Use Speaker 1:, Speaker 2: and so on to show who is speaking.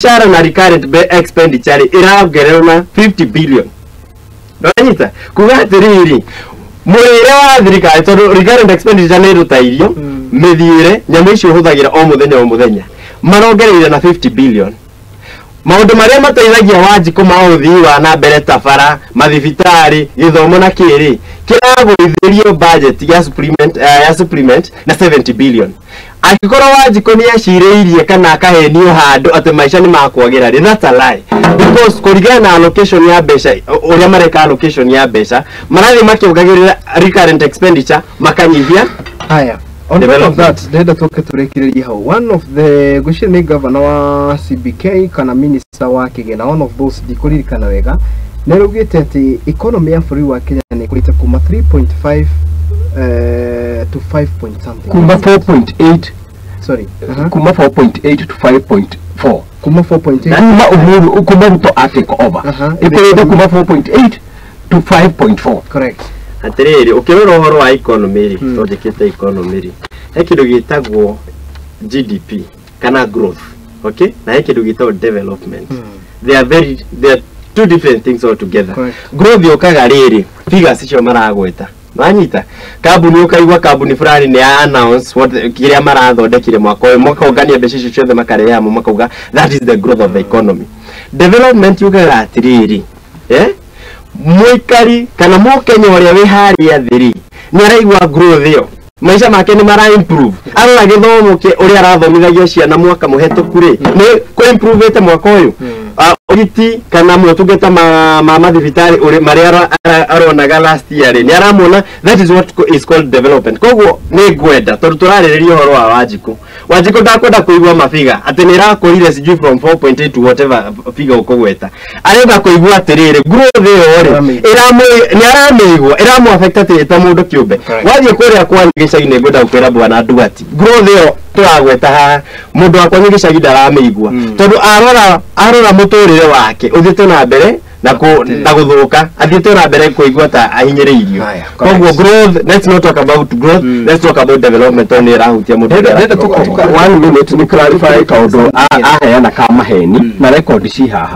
Speaker 1: mshahara na recurrent expenditure iraongererwo na 50 billion. Ndanyita kuga atiriri mwire wa thirikari tondu recurrent expenditure ni rutairio mithiire nyamu icio huthagira o muthenya marongereire na 50 billion. Maundu maria mateithagia Wanjiku ma uthii wa nambere tabara mathibitari githomo na kiri kiragwithirio budget ya supplement na 70 billion. Akikorwo Wanjiku ni aciriirie kana akahenio handu ati maisha ni makwagira ri, that's a lie, because kurigana na allocation ya mbeca uria mareka allocation ya mbeca marathi makiongagirira recurrent expenditure makanyihia
Speaker 2: haya. On top of that, ndenda toke turekireria hau, one of the gushini governor wa CBK kana minister wa Kigena, one of those dikuririkana wega nerugite ati economy ya bũrũri wa Kenya ni kurite kuma 3.5 to 5 point something,
Speaker 3: kuma 4.8
Speaker 2: sorry
Speaker 3: kuma 4.8 to 5.4
Speaker 2: kuma 4.8
Speaker 3: kuma uhuru kuma Ruto atake over ikurite kuma 4.8 to 5.4
Speaker 2: correct.
Speaker 1: Atiriri ukirora uhoro wa economy ri projected economy ri hekindo gitagwo GDP kana growth, okay, na hekindo gitagwo development. They are two different things altogether. Growth yokaga riri figures icio maragweta manyita kambuni ukaigwa kambuni fulani ni announce what kiria marathondekire mwaka uyu makaungania mbeca icio ciothe makareha mu makauga that is the growth of the economy. Development yukaga atiriri muikari kana mukenya uria wi haria thiri ni araigwa growth iyo maisha make ni mara improve arora githomo ke uria arathomithagia ciana mwaka muhetuku ri ni ku improve ete mwaka uyu uriti kana motungata ma mathibitari uri maria aronaga last year ri ni aramona that is what is called development. Koguo ni gwenda tondu turaririria uhoro wa Wanjiku ndakwenda kuigwa mafiga ati ni rakorire siju from 4.8 to whatever figure ukogweta arenda kuigwa atiriri growth iyo ri ni arameigwa iramu affect ati ta mundu kiumbe wathie kuria kwa gicagi-ini ngwenda gukwira bwana Ndugati growth iyo turagweta ha mundu akwa ni gicagi ndarameigwa tondu arora muturire wake uthite na mbere na guthuka athiete na mbere kuigwa ta ahinyiriirio. Koguo growth, let's not talk about growth, let's talk about development. Oni rahutia mundu
Speaker 3: ndenda tuka 1 minute ni clarify kaundu aheana ka maheni na record ci haha